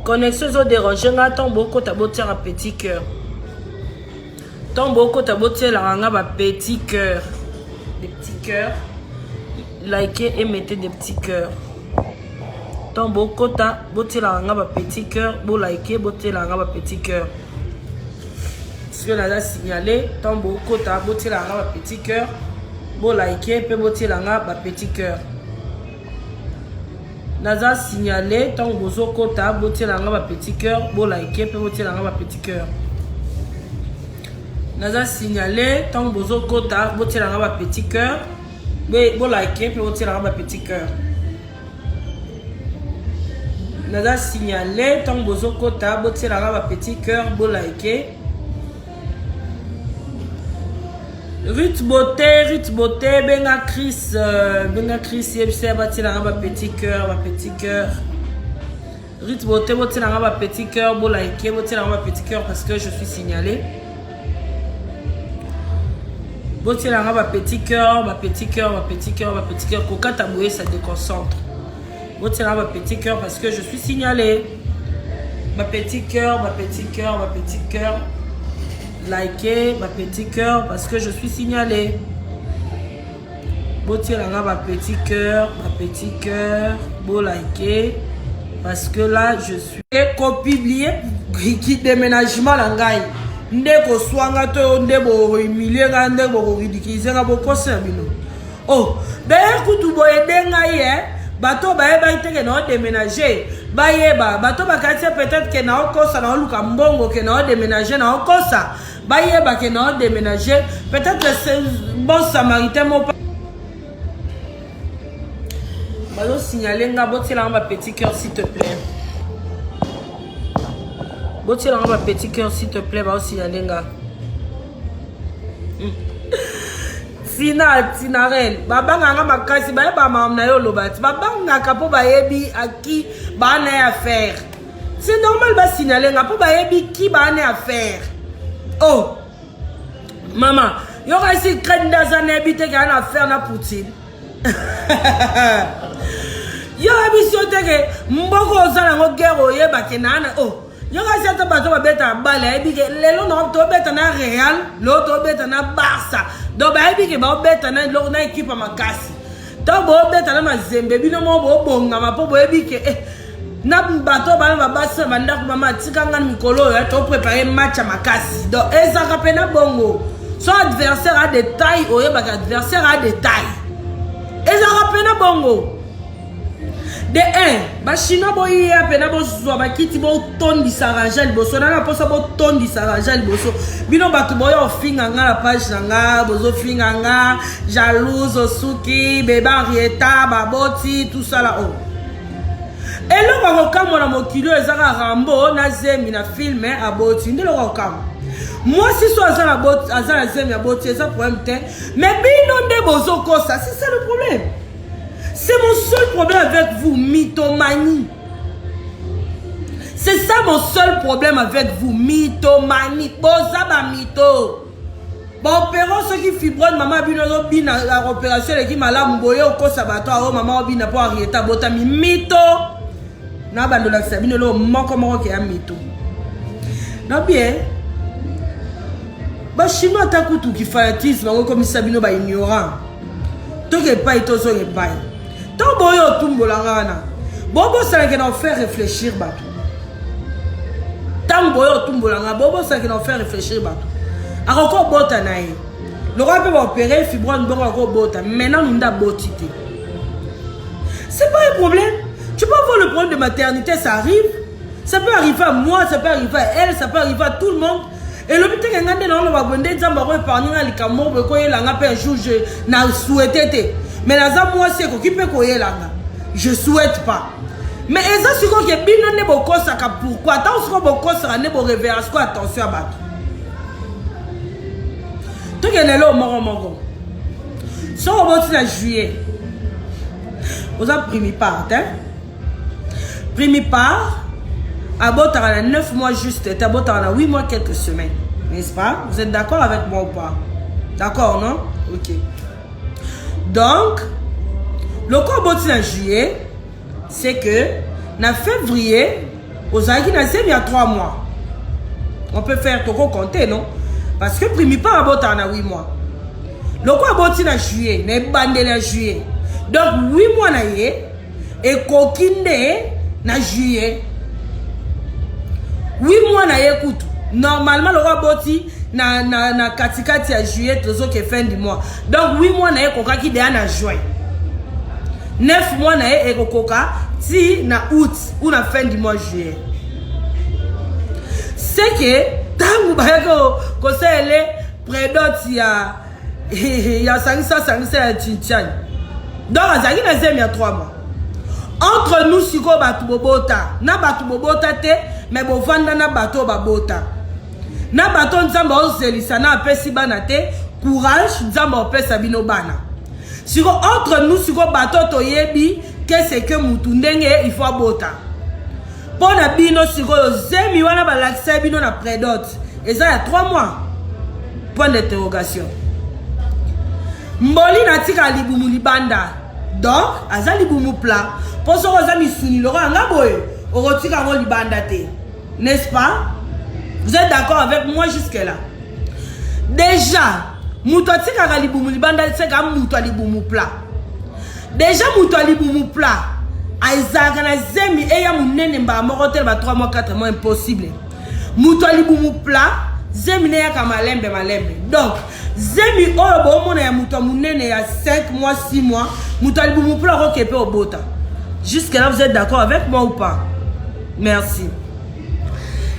Connexion zo déranger nga ton boko tabotier à petit cœur. Ton boko tabotier la ranga ba petit cœur. Des petits cœurs. Likez et mettez des petits cœurs. Ton boko tabotier la ranga ba petit cœur. Bo likez botier la ranga ba petit cœur. Si on a signalé, ton boko tabotier la ranga ba petit cœur. Bo likez pe botier la ranga ba petit cœur. Naza signalé, tant bozo kota, botier la ngaba petit cœur, bo like, pe botier la ngaba petit cœur. Naza signalé, tant bozo kota, botier la ngaba petit cœur, bo like, pe botier la ngaba petit cœur. Naza signalé, tant bozo kota, botier la ngaba petit cœur, bo like. Ruth Beauté, Benga Chris, yebse bati la ngaba petit cœur, Ruth Beauté, bati la ngaba petit cœur, bo like, bati la ngaba petit cœur parce que je suis signalé. Bati la ngaba petit cœur, Coca taboué ça déconcentre. Bati la ngaba petit cœur parce que je suis signalé. Ma petit cœur. Likez ma petit cœur parce que je suis signalé. Botier la ma petit cœur, beau liker parce que là je suis publié qui déménagement la ngai ndeko swanga to ndebo humilier nga ndebo ridiculiser nga boko sabino. Oh, d'ailleurs kutu boye denga bato ba teke na déménager bayeba bato bakatia peut-être que na okosa na luka mbongo que na déménager na okosa bayeba que na déménager peut-être c'est bon samaritain mo bazo signaler nga botiela ma petit cœur s'il te plaît. Botiela ma petit cœur s'il te plaît, bazo signaler nga. Tinarel baba nga makasi ba ba mam na yo lobati baba nga kapo ba yebi aki ba na affaire. C'est normal ba signaler nga po ba yebi ki ba na affaire. Oh maman yo ga si krenda za na habite ka na affaire na Poutine. Yo emission teke mboko ozala ngo guerre yeba ke nana. Oh yo ga si ata bato ba beta bala ebi ke lelo no to beta na Real lo to beta na Barça. Donc baby ke ba beta na équipe makasi. To bo beta na mazembe bino mo bo bonga mapo bo ebi ke na bato ba basa banda ko mama tikanga mikolo ya to préparer match makasi. Donc ezaka pena bongo. Son adversaire a des tailles, oye ba adversaire a des tailles. Ezaka pena bongo. De 1, ba chino bo ya pena bo zo ba kiti bo tondi sarangel boso na posa bo tondi sarangel boso bino batu boyo finga nga la page nga bozo finga nga jalouse suki beba rieta baboti tout ça là oh et lo ba kokamo na mokilo ezaka rambo na zemi na filme aboti ndelo kokamo moi si so azala bot azala zemi aboti ça problème te mais bino nde bozo kosa c'est ça le problème. C'est mon seul problème avec vous, mythomanie. C'est ça mon seul problème avec vous, mythomanie. Bozaba mytho. Bon, opération ceux qui fibronnent, maman bino bina la opération qui malade mboyo ko sabato o maman bina pour arieta botami mytho. Na bando la sabino lo moko moko ke mytho. Na bien. Ba chinois takutu ki fanatisme comme sabino ba ignorant. Toke pas itozo ye pas. Tant boyo tumbolangana bobo ça qui nous fait réfléchir batou tant boyo tumbolanga bobo ça qui nous fait réfléchir batou akoko bota nae le roi peut opérer fibrone bon akoko bota maintenant nous nda botité c'est pas un problème. Tu peux avoir le problème de maternité, ça arrive, ça peut arriver à moi, ça peut arriver à elle, ça peut arriver à tout le monde. Et le but est que nous avons besoin de épargner les camots pour que un jour je n'ai souhaité. Mais là, moi, c'est qui peut courir là. Je souhaite pas. Mais ça, c'est que bien ne beaucoup ça pourquoi tant ce que beaucoup ça ne beaucoup révérence quoi attention à battre. Tout est là au moro. Si on va en juillet, vous avez pris part, hein? Pris part. Abot à 9 mois juste, et abot à 8 mois quelques semaines. N'est-ce pas? Vous êtes d'accord avec moi ou pas? D'accord, non? Ok. Donc, Le corps en juillet, c'est que, en février, aux Aïki, il y a 3 mois. On peut faire tout compter, non? Parce que primi pas abota en 8 mois. Le corps en juillet, n'est bandé en juillet. Donc 8 mois na yé, et kokinde na juillet. 8 mois na yé koutou. Normalement, le roi boti na katikati à juillet, tout ce qui est fin du mois. Donc 8 mois na yé koka qui déjà na juin. 9 mois na yé koka si na août ou na fin du mois juillet. C'est que tant que vous avez prédote il y a 500 Tchinchani. Donc il y a 3 mois. Entre nous si ko batu bobota na batu bobota te mais bo vanda na bato babota na bato nzamba ozelisa na apesi bana te courage nzamba opesa bino bana siko entre nous siko bato toyebi que c'est que mutu ndenge il faut abota pona bino siko zemi wana balakisa bino na prédote et ça il y a 3 mois point d'interrogation mboli na tika libumu libanda donc aza libumu plat pour ce que vous misuni le rang boye orotika ngo libanda te n'est-ce pas? Vous êtes d'accord avec moi jusque là? Déjà muto tika libumu libanda c'est comme muto libumu plat déjà muto libumu plat aizaka na zemi e ya munene mba moko te ba 3 mois 4 mois impossible muto libumu plat zemi ne ya kamalembe malembe donc zemi oyo bo mona ya muto munene ya 5 mois 6 mois muto libumu plat ko kepe obota. Jusque là vous êtes d'accord avec moi ou pas? Merci.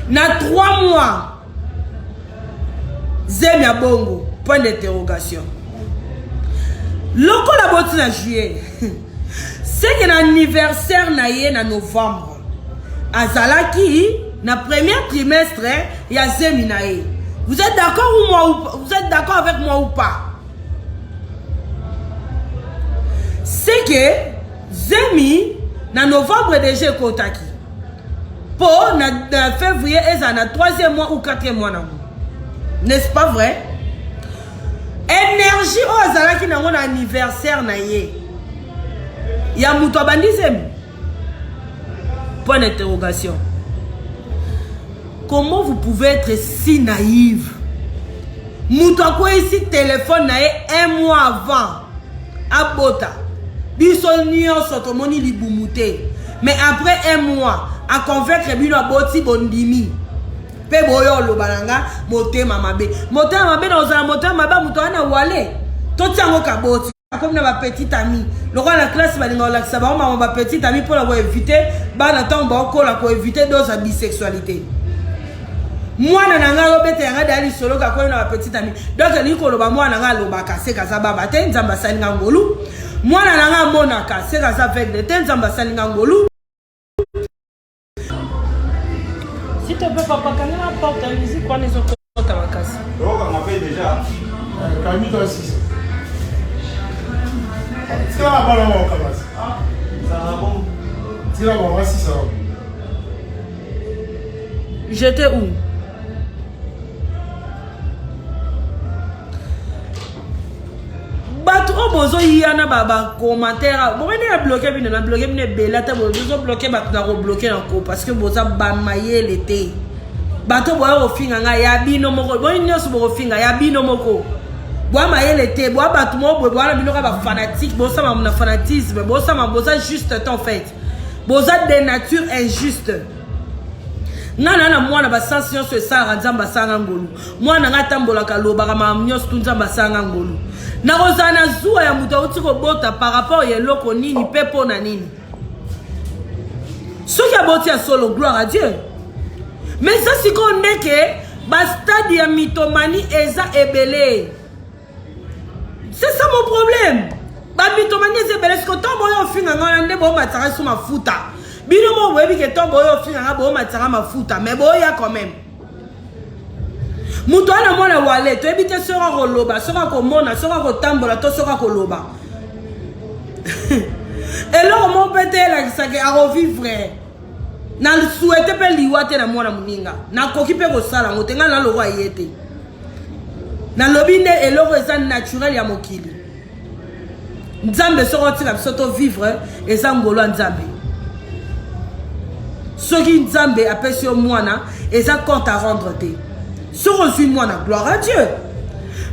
Na 3 mois zemi ya bongo point d'interrogation. Loko la boti na juillet. C'est que l'anniversaire na ye na novembre. Azalaki na premier trimestre ya zemi na ye. Vous êtes d'accord ou moi vous êtes d'accord avec moi ou pas? C'est que zemi na novembre déjà kotaki. Pour na février eza na 3e mois ou 4e mois na. N'est-ce pas vrai? Énergie o azalaki na mon anniversaire na ye. Ya muto bandi zemi. Point d'interrogation. Comment vous pouvez être si naïve? Muto ko ici téléphone na ye 1 mois avant. Abota. Biso nyonso tomoni libumute. Mais après 1 mois, à convaincre bino aboti bondimi. Pe boyo lo balanga motema mabe. Motema mabe na ozala motema mabe muto ana wale. Toti yango kaboti. Comme na ba petite amie. Le roi la classe balinga la ça ba ma petite amie pour la éviter ba na temps ba ko la ko éviter dose à bisexualité. Moi na nga robete yanga dali solo ka ko na ba petite amie. Donc ni ko lo ba moi na nga lo ba kase ka za baba te nzamba salinga ngolu. Moi na nga mona ka se ka za avec de te nzamba salinga ngolu. Si tu peux papa quand la porte la musique quoi les autres ta ma casse. Donc on m'appelle déjà. Calme-toi 6. C'est la balle en haut, Ah, ça va bon. C'est la balle, voici ça. J'étais où? Bato bozo yana baba commentaire. Bon on a bloqué bien on a bloqué bien bela ta bozo bloqué bato na bloqué encore parce que boza ba maye l'été. Bato boya ofinga nga ya bino moko. Bon nyoso bo ofinga ya bino moko. Bois maïe te bois battement bois la binoka ba fanatique bossa ma fanatisme bossa ma bossa juste en fait bossa de nature injuste nana na mwana ba sensation sur ça nzamba sanga ngolu mwana ngatambola kaloba ma mnyos tu nzamba sanga ngolu na rozana zuwa ya muto utiko bota par rapport ya loko nini pepo na nini ce qui a boti à solo gloire à Dieu mais ça c'est qu'on est que ba stade ya mythomanie eza ebele. C'est ça mon problème. Ba mythomanie c'est belle ce que tombo yo finga ngana bo matara sur ma futa. Bino mo webi ke tombo yo finga bo matara ma futa mais bo ya quand même. Muto ana mona wale to ebite sera ko loba, sera ko mona, sera ko tambola, to sera ko loba. Et là mon pète là ça que a revivre. Na le souhaiter pe liwate na mona muninga. Na kokipe ko sala ngotenga na lo roi yete. Na lobine eloko eza naturel ya mokili. Nzambe soko tika biso to vivre eza ngolo ya Nzambe. Soki Nzambe apesi yo mwana eza compte à rendre te. Soko zui mwana gloire à Dieu.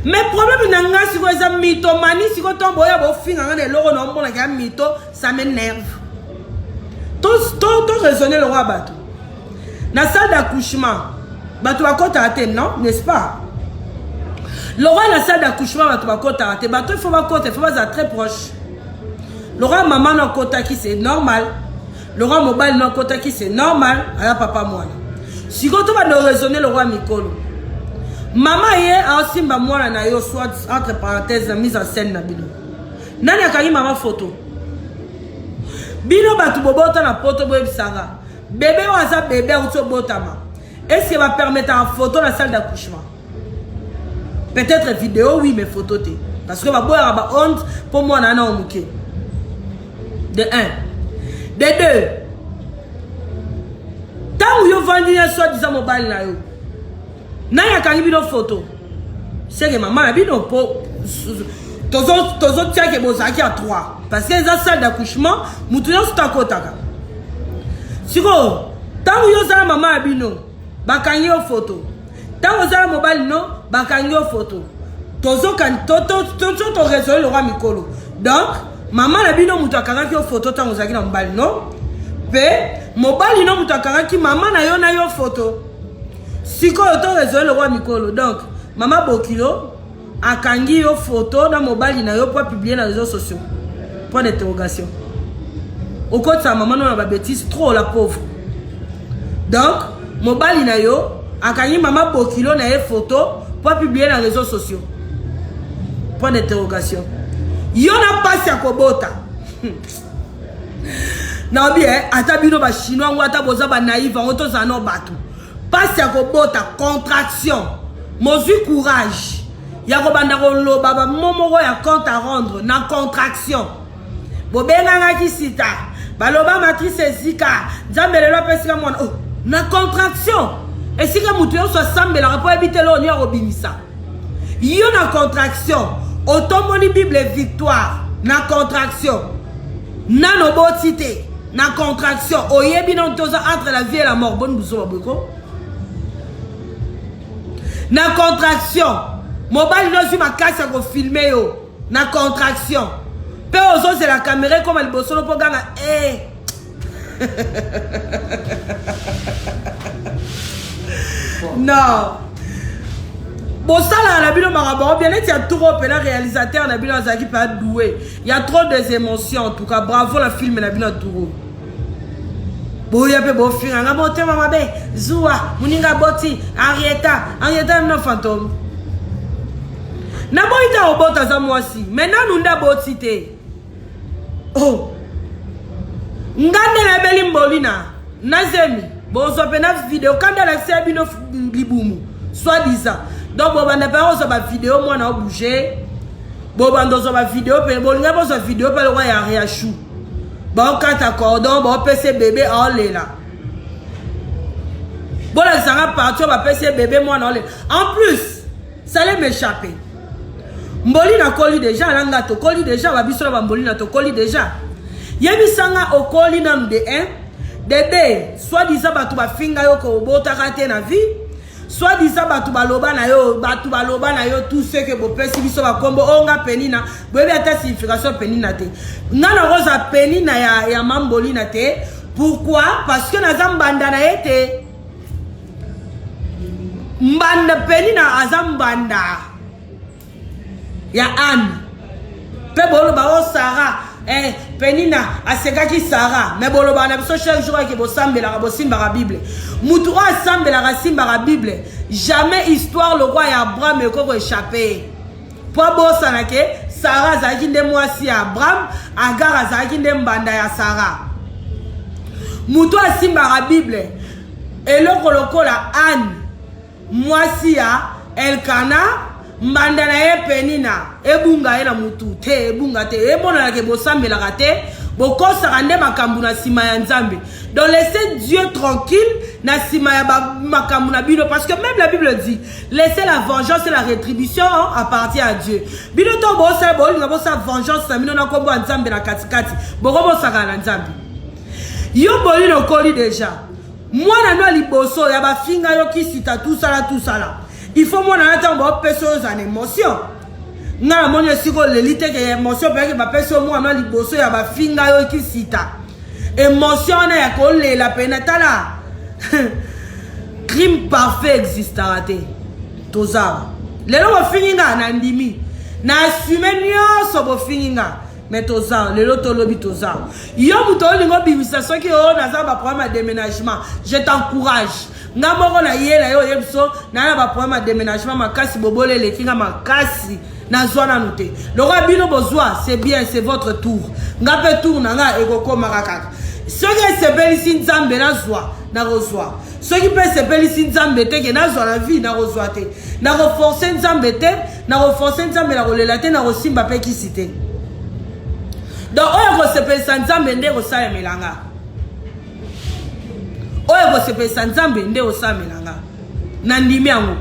Mais problème nanga siko eza mythomanie siko tombo ya bo finga ngane loko na mbona ka mytho ça m'énerve. Tout raisonner le roi bateau. Na salle d'accouchement, bateau va côté à terre, non? N'est-ce pas? Le roi la salle d'accouchement, bateau va côté à terre. Bateau il faut pas côté, il faut pas être très proche. Le roi maman non côté qui c'est normal. Le roi mobile non côté qui c'est normal. Alors papa moi. Si quand on va nous raisonner le roi Mikolo. Maman hier a aussi ma moi na yo soit entre parenthèses la mise en scène na bino. Nani akagi maman photo. Bino batu bobota na poto boye bisanga. Bébé waza bébé ou botama. Est-ce qu'il va permettre en photo la salle d'accouchement? Peut-être vidéo oui mais photo té. Parce que va boire ba honte pour moi nana omuke. De 1. De 2. Tant où yo vandi na soit disant mobile na yo. Na ya kangi bino photo. C'est que maman a bino po tozo tia ke bozaki à 3 parce que la salle d'accouchement mutuyo stakotaka. Siko tant yo za maman abino bakangi yo photo. Tant za mobile no bakangi yo photo. Tozo kan to résoudre le roi Mikolo. Donc maman abino mutu akangaki yo photo tant ozaki na mobile no. Pe mobile no mutu akangaki maman na yo photo. Siko to résoudre le roi Mikolo. Donc maman Bokilo a kangi yo photo dans mobile na yo pour publier dans les réseaux sociaux. Point d'interrogation. Au côté de sa maman non a bêtise trop la pauvre. Donc mobile na yo a kangi maman Bokilo na yo photo pour publier dans les réseaux sociaux. Point d'interrogation. Yo na pas ya kobota. Na bien atabino ba chinois ou ataboza ba naïf en auto za no batu. Pas ya kobota contraction. Mozui courage. Yako bandaro baba momoro ya compte à rendre na contraction. Bobenga ngaki sita. Baloba matrice zika. Nzambelelo pesika mwana. Oh, na contraction. Et si que mutu yo so sambela pour éviter lo ni robimisa. Yo na contraction. Otomoni Bible victoire na contraction. Nano botité na contraction. Oyebi non toza entre la vie et la mort. Bonne bouso baboko. Na contraction. Mobile no si ma casse à filmer yo. Na contraction. Pe ozo c'est la caméra comme elle bosse pour ganga. Non. Bon ça là la bino marabo bien il y a trop pe la réalisateur na bino azaki pas doué. Il y a trop des émotions en tout cas bravo la film na bino touro. Bon ya pe bo finga nga monter mama be Zoua muninga boti Arieta no fantôme. Na boita obota za mwasi. Maintenant nunda botite. Oh. Ngande na beli mbolina. Nazemi. Bonzo pena vidéo kanda la sebino libumu. Soit disant. Donc boba na pa ozo ba vidéo moi na bouger. Boba ndozo ba vidéo pe bolinga bozo vidéo pe le roi ya riachou. Ba kata cordon ba PC bébé en lela. Bon la sanga partir ba PC bébé moi na lela. En plus, ça allait m'échapper. Mboli na koli déjà langa to koli déjà babiso ba mboli na to koli déjà yebi sanga o koli na de 1 de 2 soit disant batu ba finga yo ko bota kate na vie soit disant batu ba loba na yo tout ce que bo pesi biso ba kombo onga penina boyebi ata signification penina te ngana roza penina ya mamboli na te pourquoi parce que na zambanda na ete mbanda penina azambanda ya Anne. Pe bolo ba o Sarah. Penina asekaki Sarah. Mais bolo ba na biso chaque jour ke bo sambela bo simba la Bible. Mutu o sambela la simba la Bible. Jamais histoire le roi Abraham e ko échappé. Po bo sanake Sarah zaki nde mwasi ya Abraham, Agar zaki nde mbanda ya Sarah. Mutu a simba la Bible. Eloko lokola Anne. Mwasi ya Elkana mbanda na ye penina ebunga ena mutu te ebunga te ebona ke bosambela kate bokosaka nde makambo na sima ya nzambe. Donc laissez Dieu tranquille na sima ya makambo na bino, parce que même la Bible dit laissez la vengeance et la rétribution appartient à Dieu. Bino to bosa bolinga bosa vengeance na bino na kombo nzambe na katikati bokobo saka na nzambe. Yo bolino koli déjà moi na no liboso ya ba finga yo kisita tout ça là il faut moi na ntango ba personnes en émotion nga moni siko lelite ke émotion pe ke ba personne moi na liboso ya ba finga yo kisita émotion na ya ko lela penatala crime parfait existera te tozaba lelo ba finga na ndimi na assumer nyoso bo finga mais toza lelo tolobi toza yo muto lingo bimisa soki o na za ba problème de déménagement je t'encourage nga moko na yela yo yebso na ba problème de déménagement makasi bobole le kinga makasi na zona noté loko bino bozwa c'est bien, c'est votre tour nga pe tour na nga ekoko makaka soki sepeli sinzambe na zwa na rozwa soki pe sepeli sinzambe te ke na zwa na vie na rozwa te na renforcer nzambe te na renforcer nzambe na kolela te na kosimba pe kisite. Donc, on va se faire sans zambende au sa melanga. On va se faire sans zambende au sa melanga. Nandimi ango.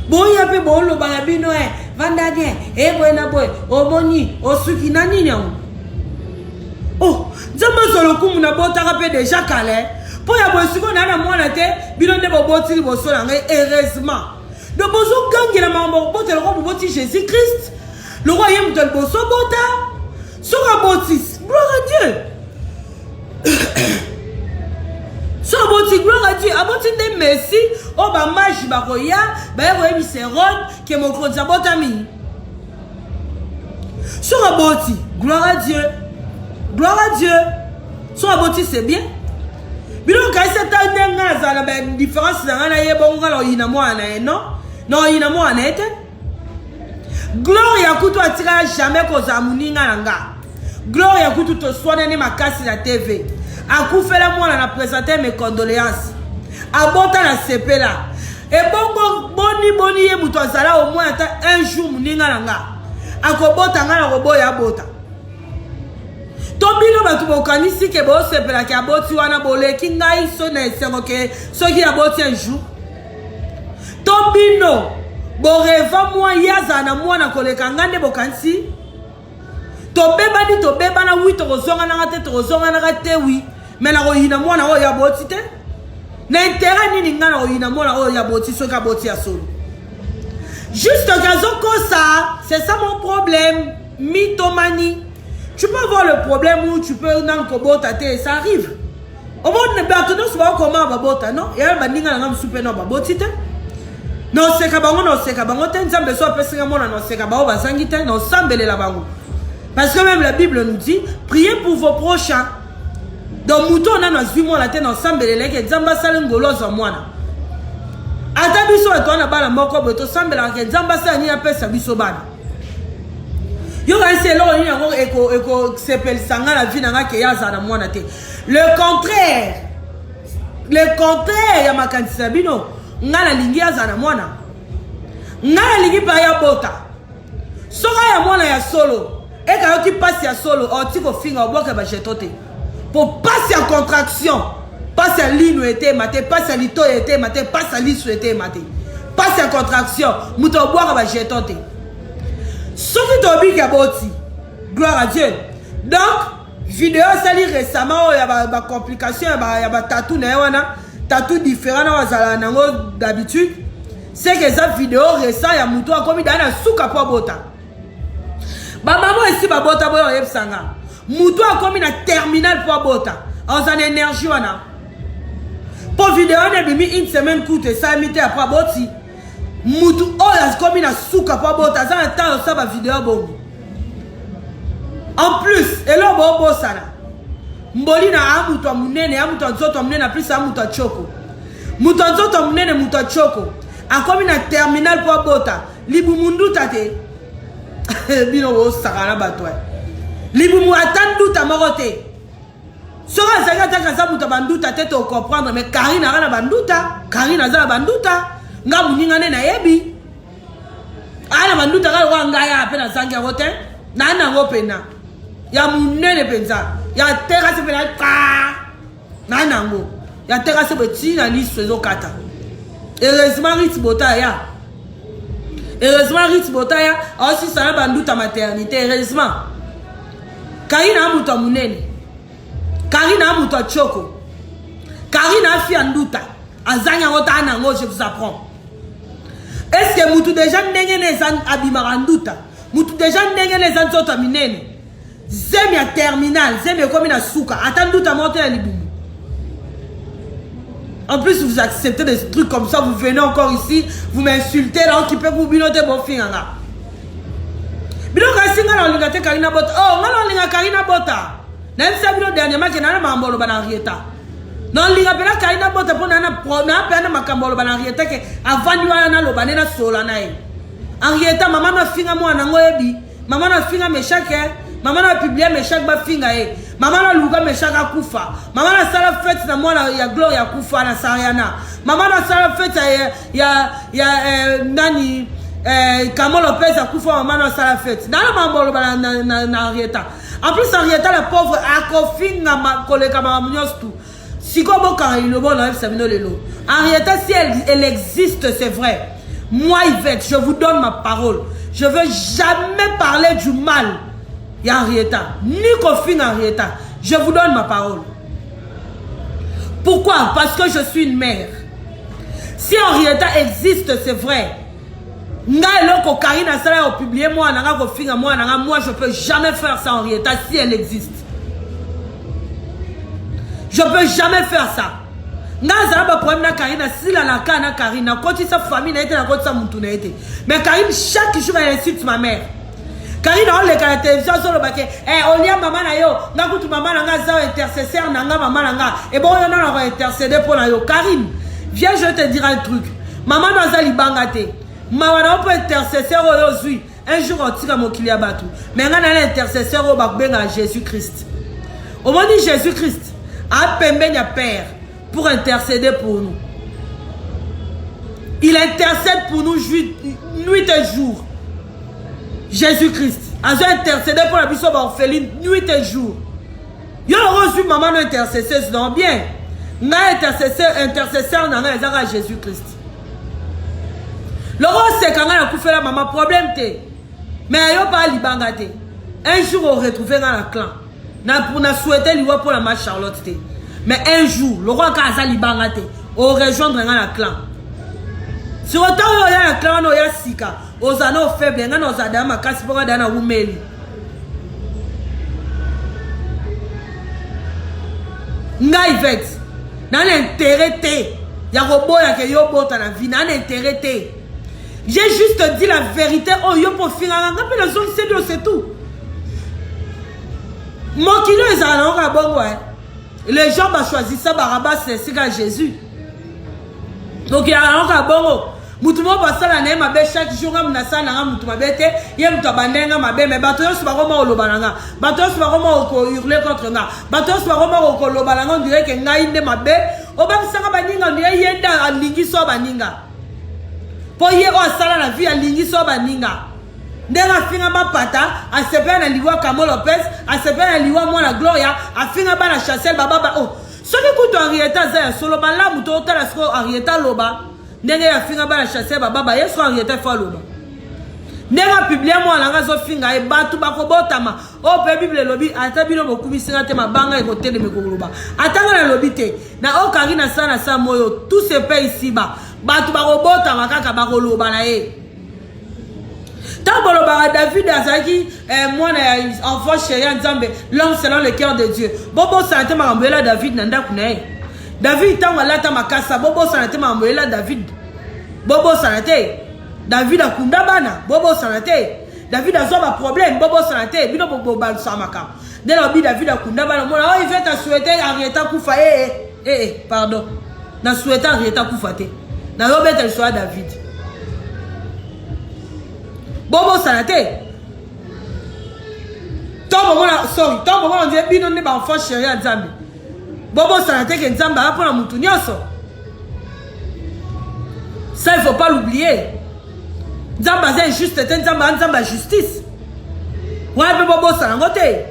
Bon y a pe bon lo balabino vandadien buena boy oboni osuki nani nyango. Oh, nzamba solo kumu na bota rapé déjà calé. Po ya bosiko na mwana te bino nde boboti boso langa heureusement. Donc bozo gangi na mambo bote le ko boti Jésus Christ. Le royaume de Bosso Bota sera bâti, gloire à Dieu. Sera bâti, gloire à Dieu. Aboti de Messi, oh ba magi bakoya, ba royaume Seron, qui est mon compte botami. Sera bâti, gloire à Dieu. Gloire à Dieu. Sera bâti, c'est bien. Bilon ka cette année na za na différence na na yebongo la ina mo ana non? Non ina mo ana ete. Gloire ya kutu atira jamais koza muninga nanga. Gloire ya kutu to soane ne makasi na TV. Akufela mwana na présenter mes condoléances. Abota na sepela. Et bongo boni ye muto azala au moins un jour muninga nanga. Akobota nga na robo ya bota. Tobino batu bokanisi ke bo sepela ke aboti wana boleki ngai so na esengo ke soki aboti un jour. Tobino boreva moi yaza na mwana koleka ngande bokansi tobeba di tobeba na wi tozonga na te tozonga na te wi mais na oyina mwana o ya boti te na intérêt nini ngana oyina mwana o ya boti soka boti ya solo juste que ça c'est ça mon problème mythomanie. Tu peux avoir le problème où tu peux nan kobota te ça arrive au monde ne bateau soit comment babota non ya bandinga na ngam super no baboti te. Non c'est kabango non c'est kabango nzambe so pesinga mona non c'est kabango bazangi te non sambele la bango parce que même la Bible nous dit priez pour vos prochains. Donc muto na na zwi mona te non sambele leke nzamba sala ngolozo mwana ata biso to na bala moko boto sambela ke nzamba sala ni apesa biso bana yo ga c'est lo ni ngo eko sepel sanga la vie na nga ke yaza na mwana te le contraire ya makanisa bino ngala lingi azana mwana ngala lingi pa ya bota soka ya mwana ya solo eka yoki passe ya solo otiko finga oboka ba jetote pour passe ya contraction passe ya lino ete mate passe ya lito ete mate passe ya liso ete mate passe ya contraction muto oboka ba jetote soki tobi ka boti gloire à Dieu. Donc vidéo sali récemment ya ba complication ya ba tatou na wana tatou différent na wazala nango d'habitude c'est que ça vidéo récent ya muto akomi dana suka po bota ba maman ici ba bota boyo yebsanga muto akomi na terminal po bota en san énergie wana pour vidéo na bimi une semaine coûte ça mité après boti muto oya akomi na suka po bota ça na temps ça ba vidéo bongo en plus elo bo sana mboli na amuto munene amuto nzoto munene plus amuto choko muto nzoto munene muto choko akomi na terminal po bota libu mundu tate bino wo sakana batwa libu mu atandu tamote sora zaka taka za muto banduta te to comprendre mais Karina na banduta Karina za banduta nga muninga ne na yebi ana banduta ka wa ngaya apena zangi ngote na na ngopena ya munene penza ya terrasse pena na nango ya terrasse beti na liso ezokata heureusement Ritz Botaya aussi ça na banduta maternité heureusement Karina amuta munene Karina amuta choko Karina afi anduta azanya ngota nango je vous apprends. Est-ce que mutu déjà ndenge nezan abimaranduta mutu déjà ndenge nezan zota minene zemi ya terminal zemi comme na souka atanduta monter na libumu. En plus vous acceptez des trucs comme ça, vous venez encore ici vous m'insultez là qui peut vous binoter bon finganga bino kasinga na lingate Karina Bota oh ngalo linga Karina Bota même ça bino dernièrement que na mambolo bana rieta non linga pela Karina Bota pour na pena makambolo bana rieta ke avant wana na lobane na sola na e Henrietta maman na finga mwana ngoyebi maman na finga meshake maman na publier meshake ba finga e maman na luga meshaka kufa maman na sala fête na mwana ya Gloria kufa na Sariana maman na sala fête ya nani Kamo Lopez a kufa maman na sala fête na mambolo na Henrietta en plus Henrietta la pauvre a kofinga ma koleka ma mnyos tout siko boka ilo bona sabino lelo Henrietta si elle existe c'est vrai. Moi Yvette, je vous donne ma parole. Je veux jamais parler du mal. Il y a Henrietta. Ni Kofin Henrietta. Je vous donne ma parole. Pourquoi? Parce que je suis une mère. Si Henrietta existe, c'est vrai. Karina Sala a publié moi, je peux jamais faire ça Henrietta si elle existe. Je peux jamais faire ça. Naza ba problème na Karina si la kana Karina quand sa famille na été na côté sa mutu na été mais Karine chaque jour elle insulte ma mère. Karina on les la télévision sur le baquet on y a maman na yo na kutu maman na nga za intercesseur na nga maman na nga et bon on a intercéder pour na yo. Karine viens je te dire un truc maman na za libangate maman na peut intercesseur aujourd'hui un jour on tire mon kilia batu mais nga na intercesseur au bakbenga Jésus Christ au moment de Jésus Christ a pembenya père pour intercéder pour nous. Il intercède pour nous nuit et jour. Jésus-Christ a intercédé pour la bishop orpheline nuit et jour. Il a reçu maman intercesseuse non bien. N'a intercesseur n'a pas Jésus-Christ. Le rose c'est quand on a fait la maman problème té. Mais il n'y a pas libangate. Un jour on retrouve dans la clan. Pour na souhaiter lui pour la match Charlotte té. Mais un jour, le roi Kazali Bangate, on rejoindre la clan. Sur autant il y a un clan, il y a Sika, aux anneaux faibles, il y a nos adama, Kaspora Dana Oumeli. Naïvet, dans l'intérêt, il y a un robot qui est dans la vie, dans l'intérêt. J'ai juste dit la vérité, oh yo pour finir, la zone c'est tout. Mon kilo est à bon ouais. Les gens ont choisi ça, Barabas, c'est à Jésus. Donc il y a un bon. Moutouma passe la name à chaque jour, on a ça, on a moutouma bête, il y a moutouma bandena, ma bête, mais bateau soit vraiment au lobalanga, bateau soit vraiment au hurler contre nga, bateau soit vraiment au lobalanga, on dirait que nga inde ma bête, au bas de ça, baninga, on dirait yenda à lingi so baninga. Pour y avoir ça la vie à lingi so baninga. Ndega finga ba pata a sepe na liwa Kamo Lopez a sepe na liwa mwana Gloria a finga ba na chassel baba oh soki kuto Henrietta za ya solo ba la muto otala sko Henrietta loba ndenge ya finga ba na chassel baba yeso Henrietta fa loba ndega publier mwana nga zo finga e batu bakobotama o pe bible lobi ata bino bokumi singa te mabanga e kotele mekoloba atanga na lobi te na o Karina sana sa moyo tout se paye ici ba batu bakobotama kaka bakoloba na e. David Azaki, moi, enfant chéri, l'homme selon le cœur de Dieu. Bobo santé m'a envoyé David Nanda Kunae. David tant là ta makasa. Bobo santé m'a envoyé David. Bobo santé. David a kunda bana. Bobo santé. David a un problème. Bobo santé. Bino bobo bal samaka. Dès lobby David a kunda bana. Moi il fait ta souhaiter Henrietta Koufa. Pardon. Na souhaiter Henrietta Koufa te. Na robet elle soit David. Bobo sanate. Sorry, tant on dit bino ne ba enfant chéri à Nzambe. Bobo sanate que Nzambe a pour la mutu nyonso. Ça il faut pas l'oublier. Nzambe c'est juste Nzambe justice. Ouais mais Bobo sanate.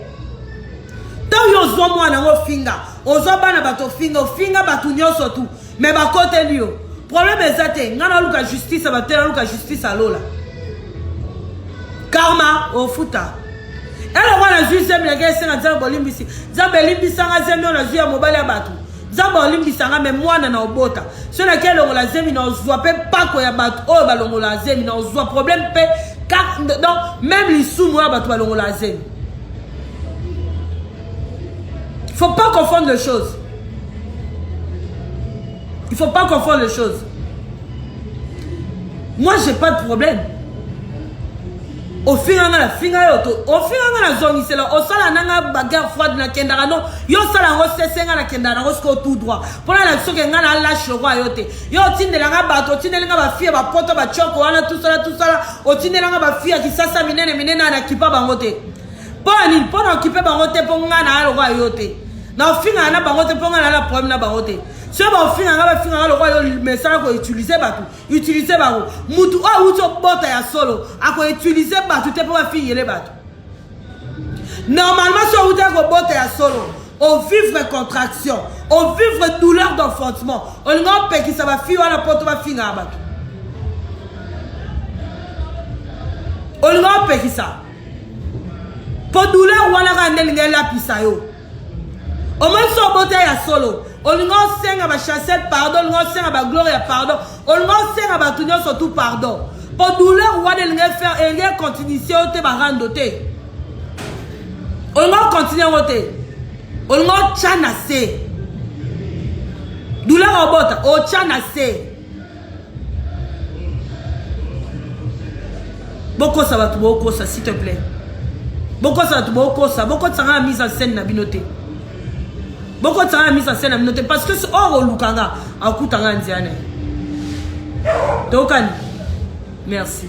tant yo zo mwana ngo finga ozo bana bato finga batu nyoso tout mais ba côté lio problème ezate ngana luka justice batela luka justice alola karma au futa elle va la justice mais que c'est na bolimbisi zambe limbisa nga zemi ona zuya mobali ya batu zambe olimbisa nga mais mwana na obota so na kele ngo la zemi na ozwa pe pako ya batu o balongo la zemi na ozwa problème pe donc même les sous ya batu balongo la zemi. Il ne faut pas confondre les choses. Il ne faut pas confondre les choses. Moi, je n'ai pas de problème. Au final, la zone, c'est là. Au sol, on a bagarre froide na kendara non. Yo sala ngo sesenga na kendara ngo sko tout droit. Pour la soke nga na lâche le roi yote. Yo tinde la bato, tinde la ba fie ba poto ba choko wana tout ça. O tinde la ba fie qui sasa minene na kipa bangote. Pour occuper bangote pour nga na le roi yote. Na finga na bangote pour nga na la problème na bangote. Si on finga le roi le message ko utiliser batu. Utiliser baro. Mutu o uto bota ya solo. Ako utiliser batu te pour finir les batu. Normalement si on uto ko bota ya solo, on vivre contraction, on vivre douleur d'enfantement. On n'a pas qui ça va finir la porte va finir batu. On n'a pas qui ça. Pour douleur wana ka ndenge la pisayo. Au moins so bote ya solo. On n'a senga ba chasser pardon, on n'a senga ba gloire pardon, on n'a senga ba tunyo surtout pardon. Pour douleur wana ndenge faire et rien continuer te ba randote. On n'a continuer wote. On n'a chanase. Douleur au bota, o chanase. Beaucoup ça va tout beaucoup ça s'il te plaît. Beaucoup ça tout beaucoup ça, beaucoup ça a mise en scène na binoté. Beaucoup de ça a mis en scène à noter parce que c'est hors au Lukanga à Koutanga Ndiane. Donc, merci.